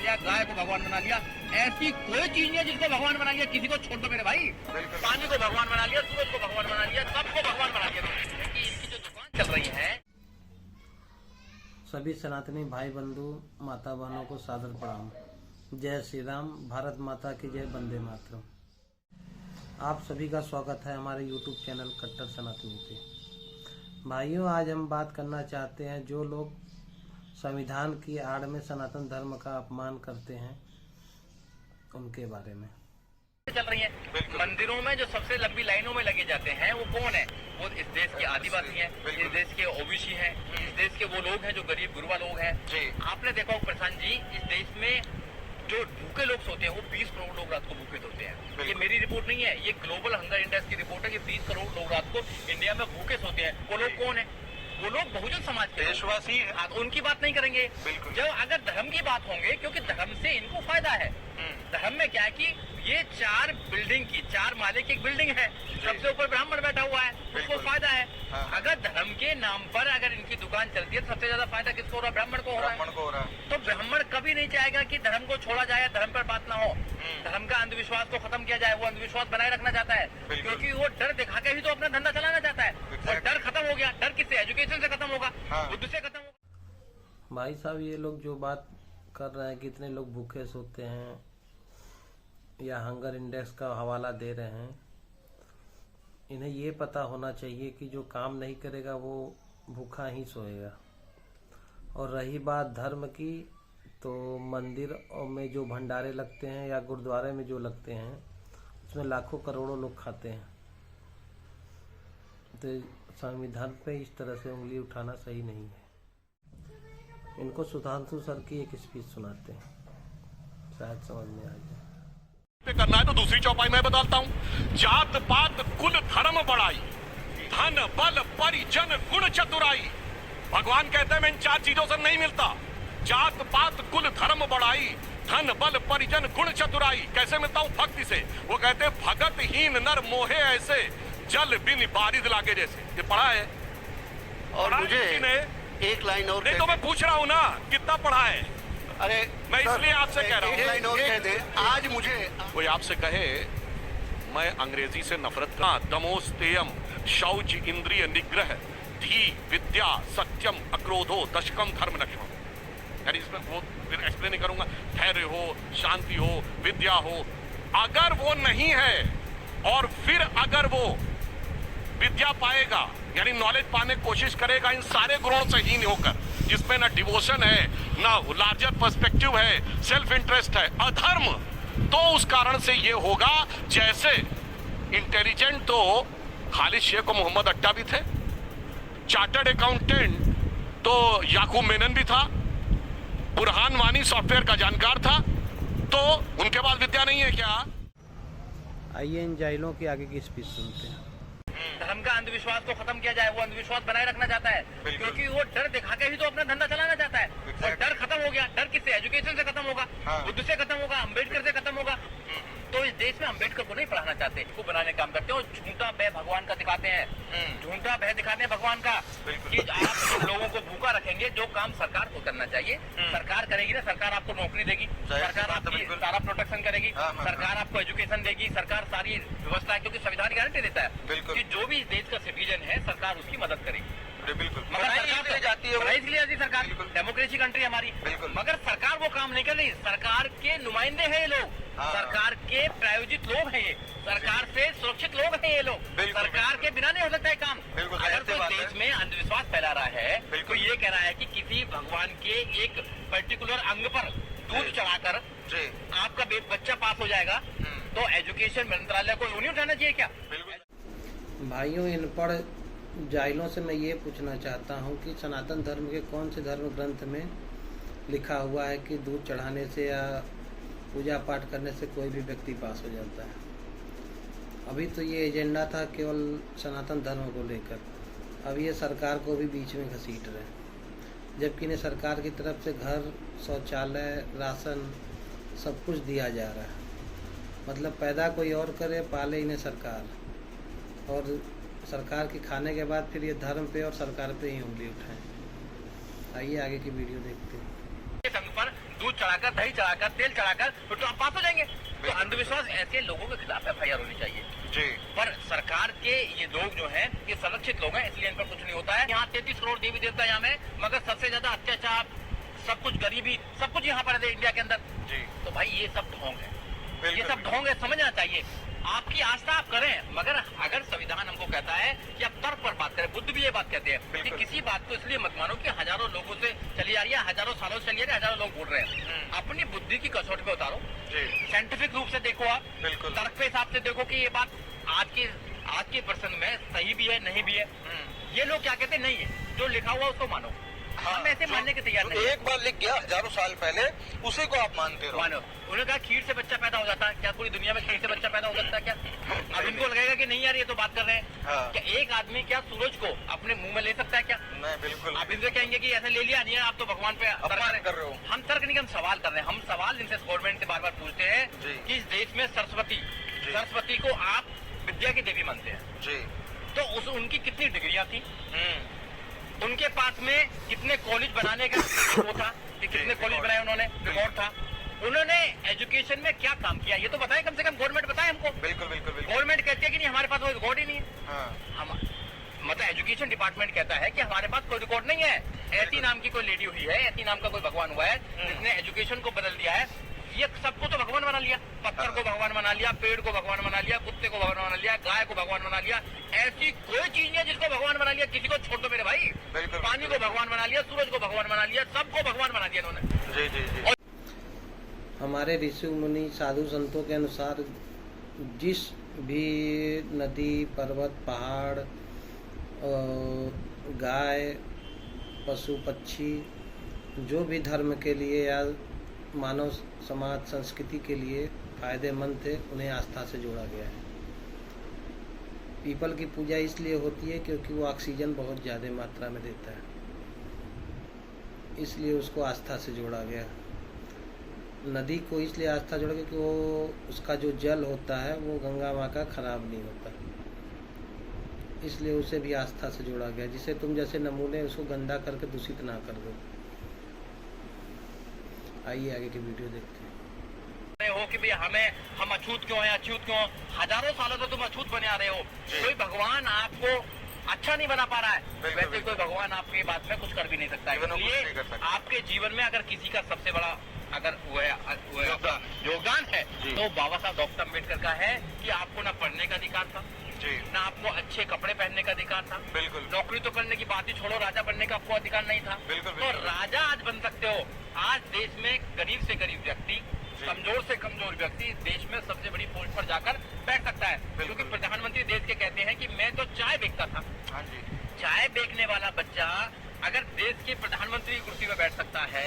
लिया, गाय को भगवान बना लिया। ऐसी कोई चीज नहीं है जिसको भगवान बना लिया। किसी को छोड़ दो मेरे भाई, पानी को भगवान बना लिया, सूरज को भगवान बना लिया, सबको भगवान बना लिया। क्योंकि इनकी जो दुकान चल रही है। सभी सनातनी भाई बंधु माता बहनों को सादर प्रणाम। जय श्री राम, भारत माता की जय, वंदे मातरम। आप सभी का स्वागत है हमारे YouTube चैनल कट्टर सनातनी पे। भाइयों, आज हम बात करना चाहते हैं जो लोग संविधान की आड़ में सनातन धर्म का अपमान करते हैं उनके बारे में चल रही है। मंदिरों में जो सबसे लंबी लाइनों में लगे जाते हैं वो कौन है? वो इस देश के आदिवासी हैं, इस देश के ओबीसी हैं, इस देश के वो लोग हैं जो गरीब गुरबा लोग हैं। आपने देखा हो प्रशांत जी, इस देश में जो भूखे लोग सोते हैं वो 20 करोड़ लोग रात को भूखे सोते हैं। ये मेरी रिपोर्ट नहीं है, ये ग्लोबल हंगर इंडेक्स की रिपोर्ट है कि 20 करोड़ लोग रात को इंडिया में भूखे सोते हैं। वो लोग कौन है? वो लोग बहुजन समाज के देशवासी हैं। उनकी बात नहीं करेंगे। जब अगर धर्म की बात होंगे, क्योंकि धर्म से इनको फायदा है। धर्म में क्या है कि ये 4 बिल्डिंग की 4 माले की एक बिल्डिंग है, सबसे ऊपर ब्राह्मण बैठा हुआ है, उसको फायदा है। अगर धर्म के नाम पर अगर इनकी दुकान चलती है तो सबसे ज्यादा फायदा किसको हो रहा है? ब्राह्मण को हो रहा है। तो ब्राह्मण कभी नहीं चाहेगा कि धर्म को छोड़ा जाए, धर्म पर बात ना हो, धर्म का अंधविश्वास को खत्म किया जाए। वो अंधविश्वास बनाए रखना चाहता है, क्योंकि वो डर दिखा के ही तो अपना धंधा चलाना चाहता है। और डर खत्म हो गया। डर किससे? एजुकेशन से खत्म होगा, बुद्ध से खत्म होगा। भाई साहब, ये लोग जो बात कर रहे हैं कितने लोग भूखे सोते हैं या हंगर इंडेक्स का हवाला दे रहे हैं, इन्हें ये पता होना चाहिए कि जो काम नहीं करेगा वो भूखा ही सोएगा। और रही बात धर्म की, तो मंदिर में जो भंडारे लगते हैं या गुरुद्वारे में जो लगते हैं उसमें लाखों करोड़ों लोग खाते हैं। तो संविधान पे इस तरह से उंगली उठाना सही नहीं है। इनको सुधांशु सर की एक स्पीच सुनाते हैं, शायद समझ में आ जाए। करना है तो दूसरी चौपाई में बताता हूँ। जात पात कुल धर्म बढ़ाई, धन बल परिजन गुण चतुराई। भगवान कहते हैं मैं इन 4 चीजों से नहीं मिलता। जात पात कुल धर्म बढ़ाई, धन बल परिजन गुण चतुराई। कैसे मिलता हूँ? भक्ति से। वो कहते हैं भगत हीन नर मोहे ऐसे, जल बिन बारिद लागे जैसे। ये पढ़ा है? और मुझे एक लाइन और नहीं तो मैं पूछ रहा हूँ ना, कितना पढ़ा है? अरे मैं इसलिए आपसे कह रहा हूँ, एक लाइन और कह दे। आज मुझे कोई आपसे कहे मैं अंग्रेजी से नफरत का दमोस्तेयम शौच इंद्रिय निग्रह धी विद्या सत्यम अक्रोधो दशकम धर्म लक्ष्मण। यानी इसमें वो फिर एक्सप्लेन नहीं करूंगा। धैर्य हो, शांति हो, विद्या हो, अगर वो नहीं है और फिर अगर वो विद्या पाएगा यानी नॉलेज पाने की कोशिश करेगा इन सारे गुणों से हीन होकर, जिसमें ना डिवोशन है, ना लार्जर पर्सपेक्टिव है, सेल्फ इंटरेस्ट है, अधर्म, तो उस कारण से ये होगा। जैसे इंटेलिजेंट तो खालिद शेख और मोहम्मद अट्टा भी थे, चार्टर्ड अकाउंटेंट तो याकूब मेनन भी था, बुरहान वानी सॉफ्टवेयर का जानकार था, तो उनके पास विद्या नहीं है क्या? आइए इन जाहिलों की आगे की स्पीच सुनते हैं। धर्म का अंधविश्वास को खत्म किया जाए। वो अंधविश्वास बनाए रखना चाहता है, क्योंकि वो डर दिखा के ही तो अपना धंधा चलाना चाहता है। और डर खत्म हो गया। डर किससे? एजुकेशन से खत्म होगा, बुद्ध से खत्म होगा, अम्बेडकर से खत्म होगा। तो इस देश में अम्बेडकर को नहीं पढ़ाना चाहते, इसको बनाने का काम करते हैं। और झूठा भय भगवान का दिखाते हैं, झूठा भय दिखाते हैं भगवान का कि आप लोगों को भूखा रखेंगे। जो काम सरकार को करना चाहिए सरकार करेगी ना। सरकार आपको नौकरी देगी, सरकार आपकी सारा प्रोटेक्शन करेगी, सरकार आपको एजुकेशन देगी, सरकार सारी व्यवस्था, क्योंकि संविधान गारंटी देता है कि जो भी देश का सिटीजन है सरकार उसकी मदद करेगी। मगर सरकार जाती है, इसलिए आती सरकार। डेमोक्रेसी कंट्री हमारी, मगर सरकार वो काम नहीं कर रही। सरकार के नुमाइंदे हैं ये लोग, सरकार के प्रायोजित लोग हैं ये, सरकार से सुरक्षित लोग हैं ये लोग। सरकार के बिना नहीं हो सकता है काम। अगर कोई देश में अंधविश्वास फैला रहा है तो ये कह रहा है कि किसी भगवान के एक पर्टिकुलर अंग पर दूध चढ़ाकर आपका बच्चा पास हो जाएगा, तो एजुकेशन मंत्रालय को नहीं उठाना चाहिए क्या? भाइयों, इन पर जाहिलों से मैं ये पूछना चाहता हूँ कि सनातन धर्म के कौन से धर्म ग्रंथ में लिखा हुआ है कि दूध चढ़ाने से या पूजा पाठ करने से कोई भी व्यक्ति पास हो जाता है? अभी तो ये एजेंडा था केवल सनातन धर्म को लेकर, अब ये सरकार को भी बीच में घसीट रहे हैं, जबकि इन्हें सरकार की तरफ से घर, शौचालय, राशन सब कुछ दिया जा रहा है। मतलब पैदा कोई और करे, पाले इन्हें सरकार, और सरकार के खाने के बाद फिर ये धर्म पे और सरकार पे ही उंगली उठाएं। आइए आगे की वीडियो देखते हैं। संघ पर दूध चढ़ाकर, दही चढ़ाकर, तेल चढ़ाकर, फिर तो आप पास हो जाएंगे। तो अंधविश्वास ऐसे लोगों के खिलाफ FIR होनी चाहिए जी। पर सरकार के ये लोग जो हैं ये संरक्षित लोग हैं, इसलिए इन पर कुछ नहीं होता है। यहाँ 33 करोड़ देवी देवता यहाँ में, मगर सबसे ज्यादा अत्याचार, सब कुछ गरीबी, सब कुछ यहाँ पर है इंडिया के अंदर जी। तो भाई ये सब ढोंग है, बिल्कुल, ये सब ढोंग है, समझना चाहिए। आपकी आस्था आप करें, मगर अगर संविधान हमको कहता है कि आप तर्क पर बात करें, बुद्ध भी ये बात कहते हैं कि किसी बात को इसलिए मत मानो कि हजारों लोगों से चली आ रही है, हजारों सालों से चली आ रही है, हजारों लोग बोल रहे हैं। अपनी बुद्धि की कसौटी पे उतारो, साइंटिफिक रूप से देखो, आप बिल्कुल। तर्क के हिसाब से देखो कि ये बात आज के प्रसंग में सही भी है, नहीं भी है। ये लोग क्या कहते हैं, नहीं है, जो लिखा हुआ उसको मानो। हम ऐसे मानने के तैयार नहीं। एक बार लिख गया हजारों साल पहले, उसी को आप मानते रहो। मानो उन्होंने कहा खीर से बच्चा पैदा हो जाता है, क्या पूरी दुनिया में खीर से बच्चा पैदा हो सकता है क्या? अब इनको लगेगा कि नहीं यार ये तो बात कर रहे हैं। हाँ। क्या एक आदमी क्या सूरज को अपने मुंह में ले सकता है क्या? नहीं, बिल्कुल। आप इनसे कहेंगे कि ऐसे ले लिया नहीं है, आप तो भगवान पे अपमान कर रहे हो। हम तर्क नहीं, हम सवाल कर रहे हैं। हम सवाल इनसे गवर्नमेंट से बार बार पूछते हैं कि इस देश में सरस्वती को आप विद्या की देवी मानते हैं जी, तो उनकी कितनी डिग्रियां थी, उनके पास में कितने कॉलेज बनाने का वो था कि कितने कॉलेज बनाए उन्होंने, रिकॉर्ड था। उन्होंने एजुकेशन में क्या काम किया ये तो बताएं, कम से कम गवर्नमेंट बताए हमको। बिल्कुल बिल्कुल बिल्कुल। गवर्नमेंट कहती है कि नहीं हमारे पास कोई रिकॉर्ड ही नहीं है। हाँ। हम मतलब एजुकेशन डिपार्टमेंट कहता है कि हमारे पास कोई रिकॉर्ड नहीं है। ऐसी नाम की कोई लेडी हुई है, ऐसी नाम का कोई भगवान हुआ है जिसने एजुकेशन को बदल दिया है। ये सबको तो भगवान बना लिया, पत्थर को भगवान बना लिया, पेड़ को भगवान बना लिया, कुत्ते को भगवान बना लिया, गाय को भगवान बना लिया। ऐसी कोई चीज नहीं है जिसको भगवान बना लिया। किसी को छोड़ दो मेरे भाई, पानी को भगवान बना लिया, सूरज को भगवान बना लिया, सबको भगवान बना दिया इन्होंने। जी जी जी। हमारे ऋषि मुनि साधु संतों के अनुसार जिस भी नदी, पर्वत, पहाड़, गाय, पशु, पक्षी जो भी धर्म के लिए या मानव समाज संस्कृति के लिए फायदेमंद थे, उन्हें आस्था से जोड़ा गया है। पीपल की पूजा इसलिए होती है क्योंकि वो ऑक्सीजन बहुत ज़्यादा मात्रा में देता है, इसलिए उसको आस्था से जोड़ा गया। नदी को इसलिए आस्था जोड़ा गया कि वो उसका जो जल होता है वो गंगा माँ का खराब नहीं होता, इसलिए उसे भी आस्था से जोड़ा गया। जिसे तुम जैसे नमूने उसको गंदा करके दूषित ना कर दो। आइए आगे की वीडियो देखते हैं। हो कि भाई हम अछूत क्यों हैं, अछूत क्यों? हजारों सालों से तुम अछूत बने आ रहे हो। कोई भगवान आपको अच्छा नहीं बना पा रहा है, वैसे कोई भगवान आपकी बात में कुछ कर भी नहीं सकता है। इसलिए आपके जीवन में अगर किसी का सबसे बड़ा अगर वो योगदान है तो बाबा साहब डॉक्टर अम्बेडकर का है कि आपको ना पढ़ने का अधिकार था, ना आपको अच्छे कपड़े पहनने का अधिकार था, बिल्कुल। नौकरी तो करने की बात ही छोड़ो, राजा बनने का आपको अधिकार नहीं था। तो राजा आज बन सकते हो। आज देश में गरीब से गरीब व्यक्ति, कमजोर से कमजोर व्यक्ति देश में सबसे बड़ी पोस्ट पर जाकर बैठ सकता है, क्योंकि प्रधानमंत्री देश के कहते हैं कि मैं तो चाय बेचता था। हाँ जी। चाय बेचने वाला बच्चा अगर देश के प्रधानमंत्री की कुर्सी में बैठ सकता है,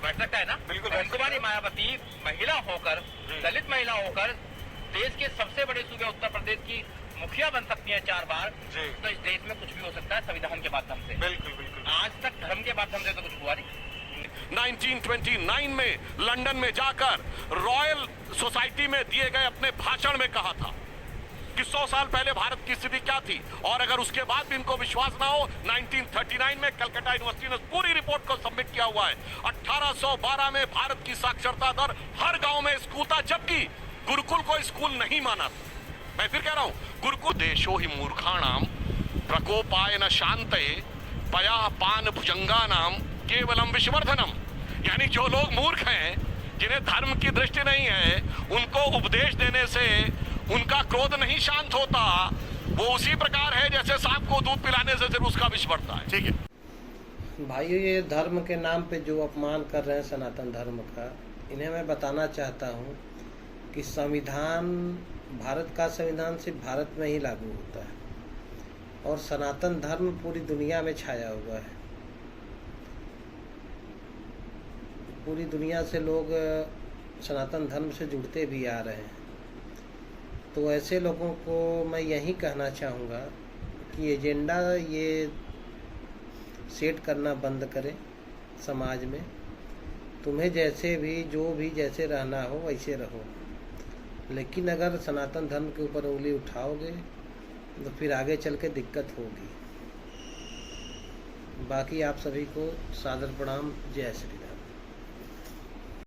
बैठ सकता है ना? बिल्कुल। कुमारी मायावती महिला होकर, दलित महिला होकर देश के सबसे बड़े सूबे उत्तर प्रदेश की मुखिया बन सकती है 4 बार, तो इस देश में कुछ भी हो सकता है संविधान के माध्यम से। बिल्कुल बिल्कुल। आज तक धर्म के माध्यम से तो कुछ हुआ नहीं। 1929 में लंदन में जाकर रॉयल सोसाइटी में दिए गए अपने भाषण में कहा था कि 100 साल पहले भारत की स्थिति क्या थी, और अगर उसके बाद भी इनको विश्वास ना हो, 1939 में कलकत्ता यूनिवर्सिटी ने पूरी रिपोर्ट को सबमिट किया हुआ है। 1812 में भारत की साक्षरता दर हर गांव में स्कूल था, जबकि गुरुकुल को स्कूल नहीं माना था। मैं फिर कह रहा हूं, गुरुकुल देशो ही मूर्खाणाम प्रकोपाय न शांते पया पान भुजंगानाम केवलम विश्वर्धनम। यानी जो लोग मूर्ख हैं, जिन्हें धर्म की दृष्टि नहीं है, उनको उपदेश देने से उनका क्रोध नहीं शांत होता। वो उसी प्रकार है जैसे सांप को दूध पिलाने से सिर्फ उसका विष बढ़ता है। ठीक है भाइयों, ये धर्म के नाम पे जो अपमान कर रहे हैं सनातन धर्म का, इन्हें मैं बताना चाहता हूँ कि संविधान, भारत का संविधान सिर्फ भारत में ही लागू होता है और सनातन धर्म पूरी दुनिया में छाया हुआ है। पूरी दुनिया से लोग सनातन धर्म से जुड़ते भी आ रहे हैं। तो ऐसे लोगों को मैं यही कहना चाहूँगा कि एजेंडा ये सेट करना बंद करें समाज में। तुम्हें जैसे भी, जो भी जैसे रहना हो वैसे रहो, लेकिन अगर सनातन धर्म के ऊपर उंगली उठाओगे तो फिर आगे चल के दिक्कत होगी। बाकी आप सभी को सादर प्रणाम। जय श्री।